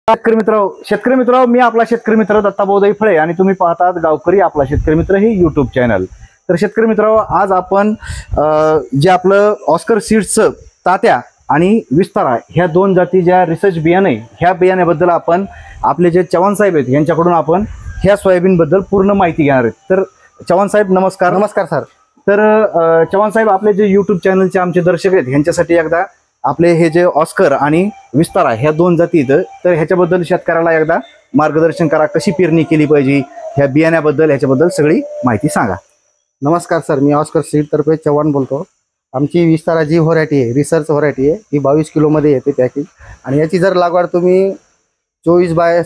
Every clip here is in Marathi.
शेतकरी मित्र मी आपला शेतकरी मित्र दत्ताभाऊ दैफळे आणि तुम्ही पाहतात गावकरी आपला शेतकरी मित्र हे यूट्यूब चॅनल। तर शेतकरी मित्र आज आपण जे आपलं ऑस्कर सीड्सचं तात्या आणि विस्तारा ह्या दोन जाती ज्या रिसर्च बियाणे ह्या बियाण्याबद्दल आपण आपले जे चव्हाण साहेब आहेत यांच्याकडून आपण ह्या सोयाबीन बद्दल पूर्ण माहिती घेणार आहेत। तर चव्हाण साहेब नमस्कार। नमस्कार सर। तर चव्हाण साहेब आपले जे यूट्यूब चॅनलचे आमचे दर्शक आहेत ह्यांच्यासाठी एकदा आपले हे जे ऑस्कर आणि विस्तारा ह्या दोन जाती आहेत तर ह्याच्याबद्दल शेतकऱ्याला एकदा मार्गदर्शन करा, कशी पेरणी केली पाहिजे ह्या बियाण्याबद्दल ह्याच्याबद्दल सगळी माहिती सांगा। नमस्कार सर, मी ऑस्कर सीड तर्फे चव्हाण बोलतो। आमची विस्तारा जी व्हरायटी आहे रिसर्च व्हरायटी आहे ही 22 किलो मध्ये येते पॅकिंग आणि याची जर लागवड तुम्ही 22 बाय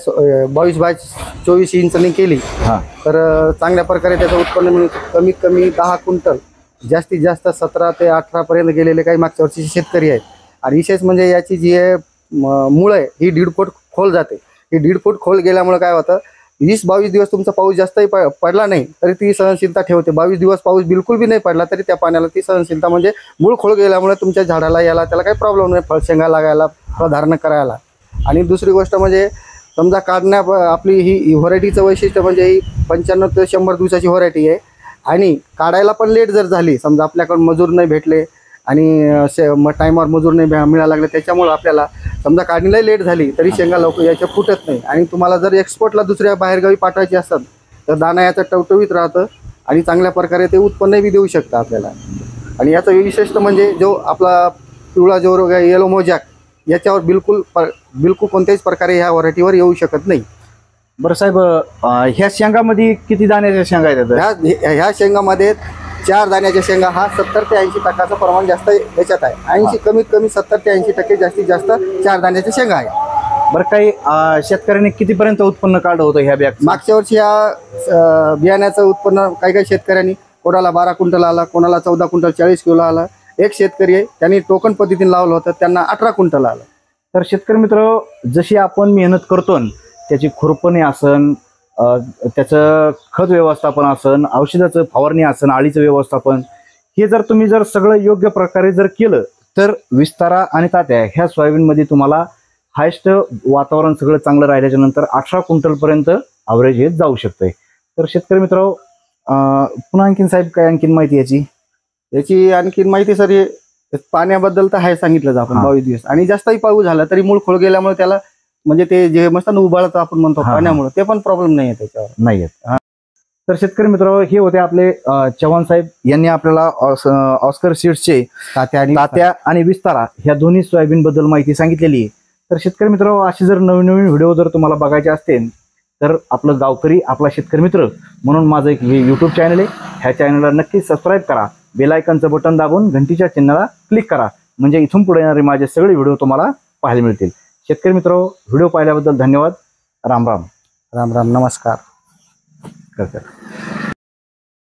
24 इंचनी केली तर चांगल्या प्रकारे त्याचं उत्पन्न कमीत कमी 10 क्विंटल जास्तीत जास्त 17 ते 18 पर्यंत गेलेले काही मागच्या वर्षीचे शेतकरी आहेत। आणि विशेष म्हणजे याची जी मूळ आहे ही 1.5 फूट खोल जाते। ही 1.5 फूट खोल गेल्यामुळे काय होतं 20-22 दिवस तुमचा पाऊस जास्तही पडला नाही तरी ती सहनशीलता ठेवते। 22 दिवस पाऊस बिलकुल बी नाही पडला तरी त्या पाण्याला ती सहनशीलता म्हणजे मूळ खोल गेल्यामुळे तुमच्या झाडाला याला त्याला काही प्रॉब्लेम नाही, फळशेंगा लागायला फळधारण करायला। आणि दुसरी गोष्ट म्हणजे समजा काढण्या आपली ही व्हरायटीचं वैशिष्ट्य म्हणजे ही 95 ते 100 दिवसाची व्हरायटी आहे आणि काढायला पण लेट जर झाली समजा आपल्याकडून मजूर नाही भेटले आणि टायमावर मजूर नाही मिळायला लागले त्याच्यामुळे आपल्याला समजा काढणीलाही लेट झाली तरी शेंगा लवकर याच्या फुटत नाही। आणि तुम्हाला जर एक्सपोर्टला दुसऱ्या बाहेरगावी पाठवायचे असतात तर दाणा याचा टवटवीत राहतं आणि चांगल्या प्रकारे ते उत्पन्नही देऊ शकतं आपल्याला। आणि याचं विशेष म्हणजे जो आपला पिवळा जो रोग आहे येलो मोजॅक याच्यावर बिलकुल कोणत्याच प्रकारे ह्या व्हरायटीवर येऊ शकत नाही। बरं साहेब, ह्या शेंगामध्ये किती दाण्याच्या शेंगा आहेत? ह्या शेंगामध्ये 4 दाण्याच्या शेंगा हा 70 ते 80% प्रमाण जास्त याच्यात आहे। 80 कमीत कमी 70 ते 80% जास्तीत जास्त 4 दाण्याच्या शेंगा आहे। बरं, काही शेतकऱ्यांनी कितीपर्यंत उत्पन्न काढलं होतं ह्या बॅग? मागच्या वर्षी या बियाण्याचं उत्पन्न काही शेतकऱ्यांनी कोणाला 12 क्विंटल आला, कोणाला 14 क्विंटल 40 किलो आला। एक शेतकरी आहे त्यांनी टोकन पद्धतीने लावलं होतं त्यांना 18 क्विंटल आलं। तर शेतकरी मित्र जशी आपण मेहनत करतो त्याची खुरपणी असन, त्याचं खत व्यवस्थापन असन, औषधाचं फवारणी असन, आळीचं व्यवस्थापन हे जर तुम्ही सगळं योग्य प्रकारे जर केलं तर विस्तारा आणि तात्या ह्या सोयाबीनमध्ये तुम्हाला हायस्ट वातावरण सगळं चांगलं राहिल्याच्या नंतर 18 क्विंटल पर्यंत ॲव्हरेज हे जाऊ शकतंय। तर शेतकरी मित्र पुन्हा आणखीन साहेब काय आणखीन माहिती याची आणखीन माहिती सर हे पाण्याबद्दल तर आहे सांगितलं आपण 22 दिवस आणि जास्तही पाऊस झाला तरी मूळ खोल गेल्यामुळे त्याला म्हणजे ते जे मस्त उबाळतं आपण म्हणतो पाण्यामुळे ते पण प्रॉब्लेम नाही आहे त्याच्यावर नाही आहेत। तर शेतकरी मित्र हे होते आपले चव्हाण साहेब यांनी आपल्याला ऑस्कर सीड्सचे तात्या आणि विस्तारा ह्या दोन्ही सोयाबीन बद्दल माहिती सांगितलेली आहे। तर शेतकरी मित्र असे जर नवीन नवीन व्हिडिओ जर तुम्हाला बघायचे असतील तर आपलं गावकरी आपला शेतकरी मित्र म्हणून माझं एक यूट्यूब चॅनल आहे, ह्या चॅनलला नक्की सबस्क्राईब करा, बेल आयकॉनचं बटन दाबून घंटीच्या चिन्हाला क्लिक करा म्हणजे इथून पुढे येणारे माझे सगळे व्हिडिओ तुम्हाला पाहायला मिळतील। शेतकरी मित्र व्हिडिओ पाहिल्याबद्दल धन्यवाद। राम राम। राम राम, नमस्कार।